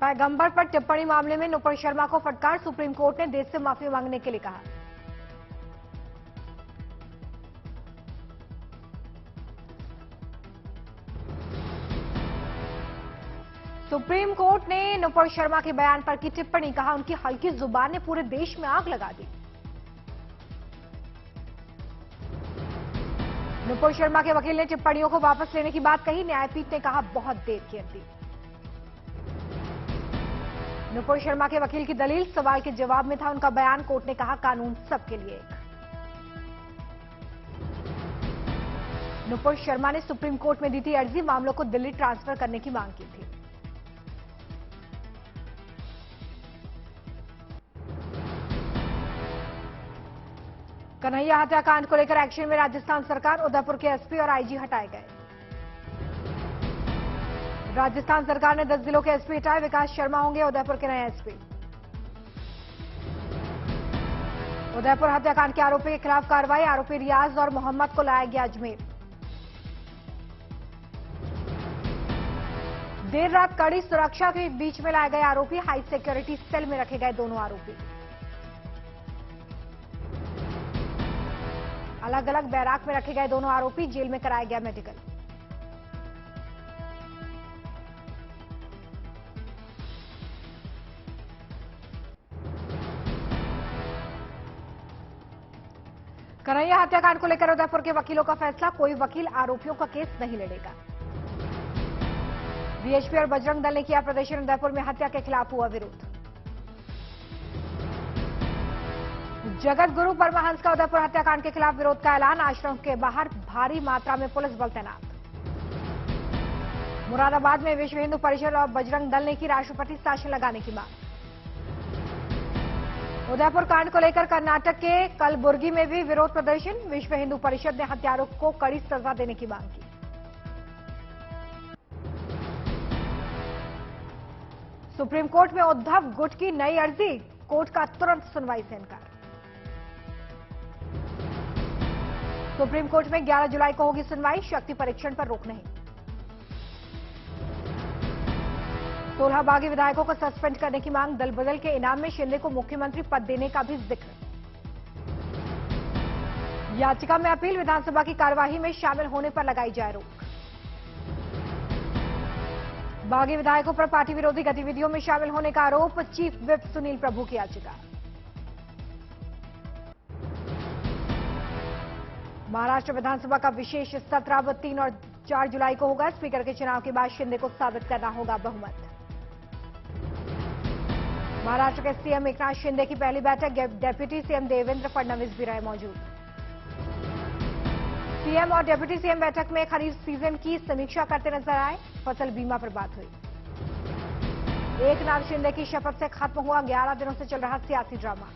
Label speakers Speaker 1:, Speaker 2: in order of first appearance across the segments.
Speaker 1: पैगंबर पर टिप्पणी मामले में नुपुर शर्मा को फटकार, सुप्रीम कोर्ट ने देश से माफी मांगने के लिए कहा। सुप्रीम कोर्ट ने नुपुर शर्मा के बयान पर की टिप्पणी, कहा उनकी हल्की जुबान ने पूरे देश में आग लगा दी। नुपुर शर्मा के वकील ने टिप्पणियों को वापस लेने की बात कही, न्यायपीठ ने कहा बहुत देर की थी। नुपुर शर्मा के वकील की दलील सवाल के जवाब में था उनका बयान, कोर्ट ने कहा कानून सबके लिए एक। नुपुर शर्मा ने सुप्रीम कोर्ट में दी थी अर्जी, मामलों को दिल्ली ट्रांसफर करने की मांग की थी। कन्हैया हत्याकांड को लेकर एक्शन में राजस्थान सरकार, उदयपुर के एसपी और आईजी हटाए गए। राजस्थान सरकार ने 10 जिलों के एसपी हटाए, विकास शर्मा होंगे उदयपुर के नए एसपी। उदयपुर हत्याकांड के आरोपी के खिलाफ कार्रवाई, आरोपी रियाज और मोहम्मद को लाया गया अजमेर। देर रात कड़ी सुरक्षा के बीच में लाए गए आरोपी, हाई सिक्योरिटी सेल में रखे गए दोनों आरोपी। अलग अलग बैराक में रखे गए दोनों आरोपी, जेल में कराया गया मेडिकल। कन्हैया हत्याकांड को लेकर उदयपुर के वकीलों का फैसला, कोई वकील आरोपियों का केस नहीं लड़ेगा। वीएचपी और बजरंग दल ने किया प्रदर्शन, उदयपुर में हत्या के खिलाफ हुआ विरोध। जगत गुरु परमहंस का उदयपुर हत्याकांड के खिलाफ विरोध का ऐलान, आश्रम के बाहर भारी मात्रा में पुलिस बल तैनात। मुरादाबाद में विश्व हिंदू परिषद और बजरंग दल ने की राष्ट्रपति शासन लगाने की मांग। उदयपुर कांड को लेकर कर्नाटक के कलबुर्गी में भी विरोध प्रदर्शन, विश्व हिंदू परिषद ने हत्यारों को कड़ी सजा देने की मांग की। सुप्रीम कोर्ट में उद्धव गुट की नई अर्जी, कोर्ट का तुरंत सुनवाई से इनकार। सुप्रीम कोर्ट में 11 जुलाई को होगी सुनवाई, शक्ति परीक्षण पर रोक नहीं। 16 बागी विधायकों को सस्पेंड करने की मांग, दल बदल के इनाम में शिंदे को मुख्यमंत्री पद देने का भी जिक्र। याचिका में अपील, विधानसभा की कार्यवाही में शामिल होने पर लगाई जाए रोक। बागी विधायकों पर पार्टी विरोधी गतिविधियों में शामिल होने का आरोप, चीफ विप सुनील प्रभु की याचिका। महाराष्ट्र विधानसभा का विशेष सत्र अब 3 और 4 जुलाई को होगा, स्पीकर के चुनाव के बाद शिंदे को साबित करना होगा बहुमत। महाराष्ट्र के सीएम एकनाथ शिंदे की पहली बैठक, डेप्यूटी सीएम देवेंद्र फडणवीस भी रहे मौजूद। सीएम और डेप्यूटी सीएम बैठक में खरीफ सीजन की समीक्षा करते नजर आए, फसल बीमा पर बात हुई। एकनाथ शिंदे की शपथ से खत्म हुआ 11 दिनों से चल रहा सियासी ड्रामा।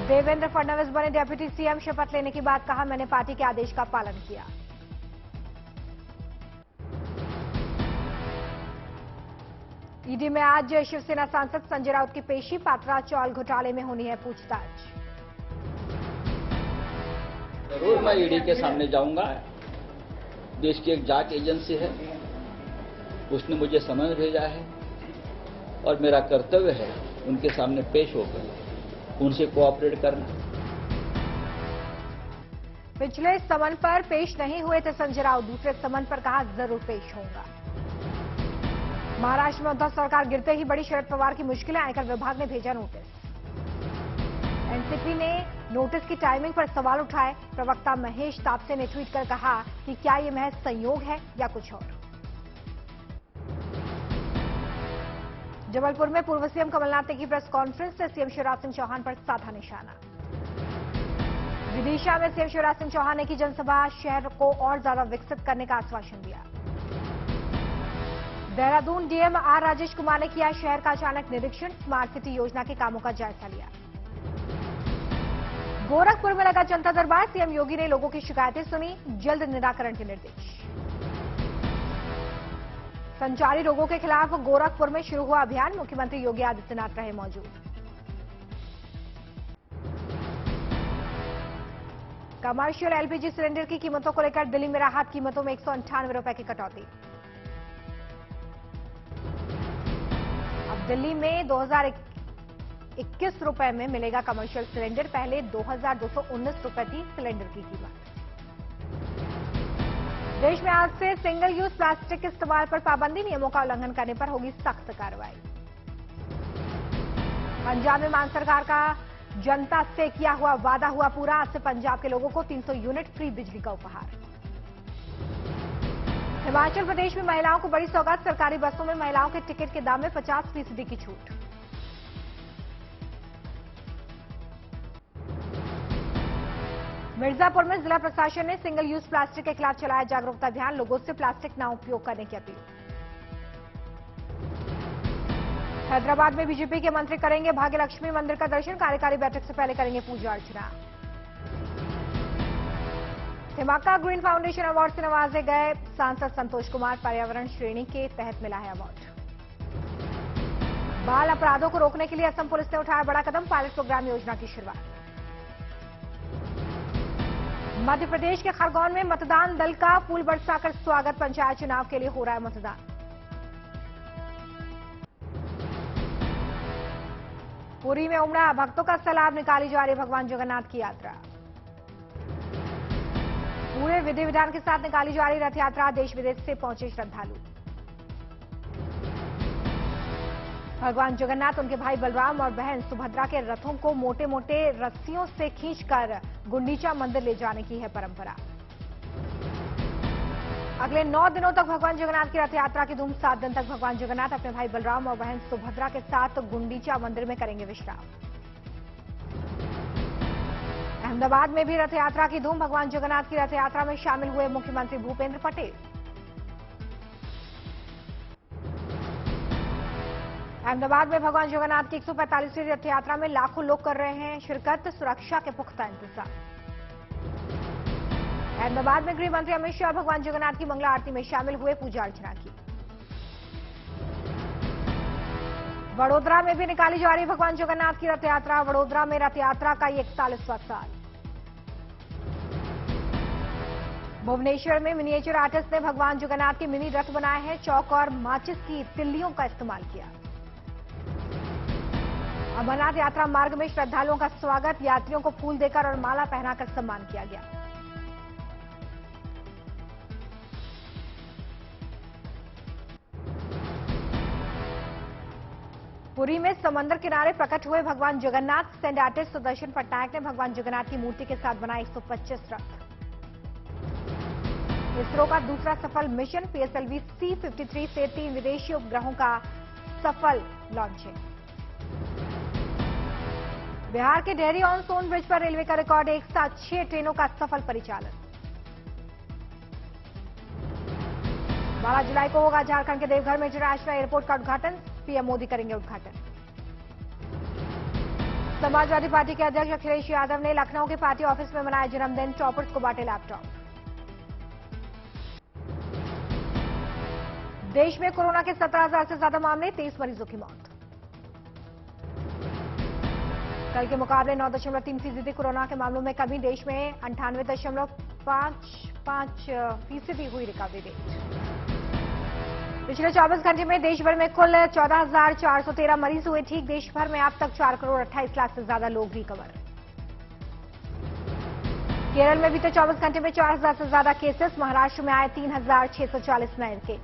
Speaker 1: देवेंद्र फडणवीस बने डेप्यूटी सीएम, शपथ लेने के बाद कहा मैंने पार्टी के आदेश का पालन किया। ईडी में आज शिवसेना सांसद संजय राउत की पेशी, पात्रा चौल घोटाले में होनी है पूछताछ।
Speaker 2: जरूर मैं ईडी के सामने जाऊंगा। देश की एक जांच एजेंसी है, उसने मुझे समन भेजा है और मेरा कर्तव्य है उनके सामने पेश होकर उनसे कोऑपरेट करना।
Speaker 1: पिछले समन पर पेश नहीं हुए थे संजय राउत, दूसरे समन पर कहा जरूर पेश होगा। महाराष्ट्र में उद्धव सरकार गिरते ही बड़ी शरद पवार की मुश्किलें, आयकर विभाग ने भेजा नोटिस। एनसीपी ने नोटिस की टाइमिंग पर सवाल उठाए, प्रवक्ता महेश तापसे ने ट्वीट कर कहा कि क्या ये महज संयोग है या कुछ और। जबलपुर में पूर्व सीएम कमलनाथ ने की प्रेस कॉन्फ्रेंस से सीएम शिवराज सिंह चौहान पर साधा निशाना। विदिशा में सीएम शिवराज सिंह चौहान ने की जनसभा, शहर को और ज्यादा विकसित करने का आश्वासन दिया। देहरादून डीएम आर राजेश कुमार ने किया शहर का अचानक निरीक्षण, स्मार्ट सिटी योजना के कामों का जायजा लिया। गोरखपुर में लगा जनता दरबार, सीएम योगी ने लोगों की शिकायतें सुनी, जल्द निराकरण के निर्देश। संचारी रोगों के खिलाफ गोरखपुर में शुरू हुआ अभियान, मुख्यमंत्री योगी आदित्यनाथ रहे मौजूद। कमर्शियल एलपीजी सिलेंडर की कीमतों को लेकर दिल्ली में राहत, कीमतों में 198 रुपए की कटौती। दिल्ली में 2021 रुपए में मिलेगा कमर्शियल सिलेंडर, पहले 2219 रुपए थी सिलेंडर की कीमत। देश में आज से सिंगल यूज प्लास्टिक के इस्तेमाल पर पाबंदी, नियमों का उल्लंघन करने पर होगी सख्त कार्रवाई। पंजाब में मान सरकार का जनता से किया हुआ वादा हुआ पूरा, आज से पंजाब के लोगों को 300 यूनिट फ्री बिजली का उपहार। हिमाचल प्रदेश में महिलाओं को बड़ी सौगात, सरकारी बसों में महिलाओं के टिकट के दाम में 50% की छूट। मिर्जापुर में जिला प्रशासन ने सिंगल यूज प्लास्टिक के खिलाफ चलाया जागरूकता अभियान, लोगों से प्लास्टिक न उपयोग करने की अपील। हैदराबाद में बीजेपी के मंत्री करेंगे भाग्य लक्ष्मी मंदिर का दर्शन, कार्यकारी बैठक से पहले करेंगे पूजा अर्चना। धमाका ग्रीन फाउंडेशन अवार्ड से नवाजे गए सांसद संतोष कुमार, पर्यावरण श्रेणी के तहत मिला है अवार्ड। बाल अपराधों को रोकने के लिए असम पुलिस ने उठाया बड़ा कदम, पायलट प्रोग्राम योजना की शुरुआत। मध्य प्रदेश के खरगोन में मतदान दल का फूल बरसाकर स्वागत, पंचायत चुनाव के लिए हो रहा है मतदान। पुरी में उमड़ा भक्तों का सैलाब, निकाली जा रही भगवान जगन्नाथ की यात्रा। पूरे विधि विधान के साथ निकाली जा रही रथ यात्रा, देश विदेश से पहुंचे श्रद्धालु। भगवान जगन्नाथ, उनके भाई बलराम और बहन सुभद्रा के रथों को मोटे मोटे रस्सियों से खींचकर गुंडीचा मंदिर ले जाने की है परंपरा। अगले 9 दिनों तक भगवान जगन्नाथ की रथ यात्रा की धूम, 7 दिन तक भगवान जगन्नाथ अपने भाई बलराम और बहन सुभद्रा के साथ गुंडीचा मंदिर में करेंगे विश्राम। अहमदाबाद में भी रथ यात्रा की धूम, भगवान जगन्नाथ की रथ यात्रा में शामिल हुए मुख्यमंत्री भूपेंद्र पटेल। अहमदाबाद में भगवान जगन्नाथ की 145वीं रथ यात्रा में लाखों लोग कर रहे हैं शिरकत, सुरक्षा के पुख्ता इंतजाम। अहमदाबाद में गृह मंत्री अमित शाह भगवान जगन्नाथ की मंगला आरती में शामिल हुए, पूजा अर्चना की। वडोदरा में भी निकाली जा रही भगवान जगन्नाथ की रथ यात्रा, वडोदरा में रथ यात्रा का 41वां साल। भुवनेश्वर में मिनिएचर आर्टिस्ट ने भगवान जगन्नाथ के मिनी रथ बनाए हैं, चौक और माचिस की तिल्लियों का इस्तेमाल किया। अमरनाथ यात्रा मार्ग में श्रद्धालुओं का स्वागत, यात्रियों को फूल देकर और माला पहनाकर सम्मान किया गया। पुरी में समंदर किनारे प्रकट हुए भगवान जगन्नाथ, स्टैंड आर्टिस्ट सुदर्शन पटनायक ने भगवान जगन्नाथ की मूर्ति के साथ बनाए 125 रथ। इसरो का दूसरा सफल मिशन, पीएसएलवी C-53 से 3 विदेशी उपग्रहों का सफल लॉन्चिंग। बिहार के डेहरी ऑन सोन ब्रिज पर रेलवे का रिकॉर्ड, एक साथ 6 ट्रेनों का सफल परिचालन। 12 जुलाई को होगा झारखंड के देवघर में इंटरनेशनल एयरपोर्ट का उद्घाटन, पीएम मोदी करेंगे उद्घाटन। समाजवादी पार्टी के अध्यक्ष अखिलेश यादव ने लखनऊ के पार्टी ऑफिस में मनाया जन्मदिन, टॉपर्स को बांटे लैपटॉप। देश में कोरोना के 17,000 से ज्यादा मामले, 23 मरीजों की मौत। कल के मुकाबले 9.3% कोरोना के मामलों में कमी, देश में 98.55% हुई रिकवरी रेट। पिछले 24 घंटे में देश भर में कुल 14,413 मरीज हुए ठीक, देश भर में अब तक 4,28,00,000 से ज्यादा लोग रिकवर। केरल में बीते 24 घंटे में 4,000 से ज्यादा केसेस, महाराष्ट्र में आए 3,640 नए केस।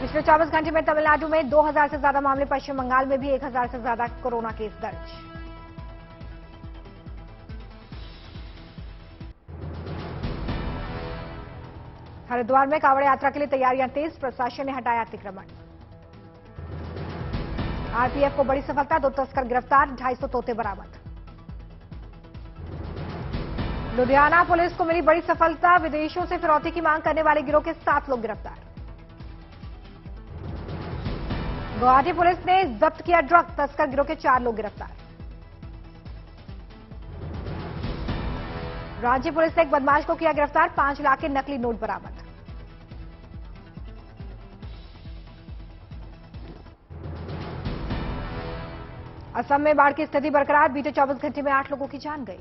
Speaker 1: पिछले 24 घंटे में तमिलनाडु में 2,000 से ज्यादा मामले, पश्चिम बंगाल में भी 1,000 से ज्यादा कोरोना केस दर्ज। हरिद्वार में कांवड़ यात्रा के लिए तैयारियां तेज, प्रशासन ने हटाया अतिक्रमण। आरपीएफ को बड़ी सफलता, 2 तस्कर गिरफ्तार, 250 तोते बरामद। लुधियाना पुलिस को मिली बड़ी सफलता, विदेशों से फिरौती की मांग करने वाले गिरोह के 7 लोग गिरफ्तार। गुवाहाटी पुलिस ने जब्त किया ड्रग, तस्कर गिरोह के 4 लोग गिरफ्तार। रांची पुलिस ने एक बदमाश को किया गिरफ्तार, 5 लाख के नकली नोट बरामद। असम में बाढ़ की स्थिति बरकरार, बीते 24 घंटे में 8 लोगों की जान गई।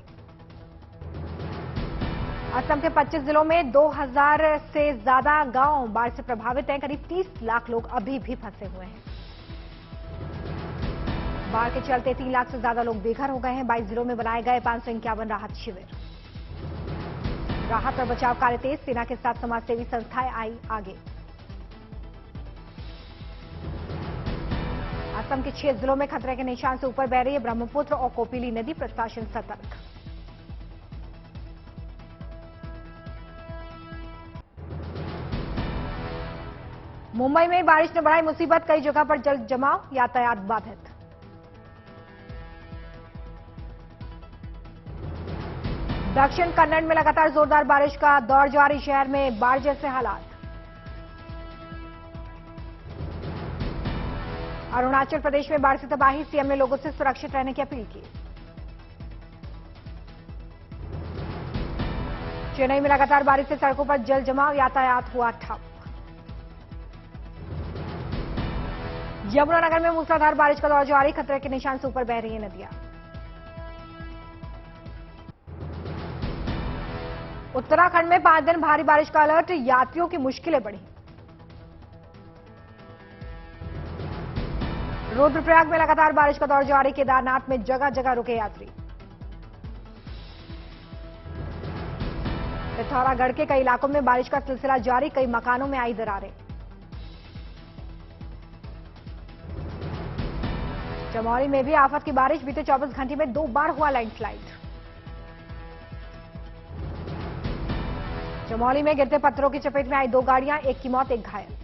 Speaker 1: असम के 25 जिलों में 2000 से ज्यादा गांव बाढ़ से प्रभावित हैं। करीब 30 लाख लोग अभी भी फंसे हुए हैं। बाढ़ के चलते 3 लाख से ज्यादा लोग बेघर हो गए हैं। 22 जिलों में बनाए गए 551 राहत शिविर। राहत और बचाव कार्य तेज, सेना के साथ समाजसेवी संस्थाएं आई आगे। असम के 6 जिलों में खतरे के निशान से ऊपर बह रही है ब्रह्मपुत्र और कोपिली नदी, प्रशासन सतर्क। मुंबई में बारिश ने बढ़ाई मुसीबत, कई जगह पर जल जमाव, यातायात बाधित। दक्षिण कन्नड़ में लगातार जोरदार बारिश का दौर जारी, शहर में बाढ़ जैसे हालात। अरुणाचल प्रदेश में बाढ़ से तबाही, सीएम ने लोगों से सुरक्षित रहने की अपील की। चेन्नई में लगातार बारिश से सड़कों पर जल जमाव, यातायात हुआ ठप। यमुनानगर में मूसलाधार बारिश का दौर जारी, खतरे के निशान से ऊपर बह रही है नदियां। उत्तराखंड में 5 दिन भारी बारिश का अलर्ट, यात्रियों की मुश्किलें बढ़ी। रुद्रप्रयाग में लगातार बारिश का दौर जारी, केदारनाथ में जगह जगह रुके यात्री। पिथौरागढ़ के कई इलाकों में बारिश का सिलसिला जारी, कई मकानों में आई दरारें। चमोली में भी आफत की बारिश, बीते 24 घंटे में 2 बार हुआ लैंडस्लाइड। चमोली में गिरते पत्थरों की चपेट में आई 2 गाड़ियां, एक की मौत, एक घायल।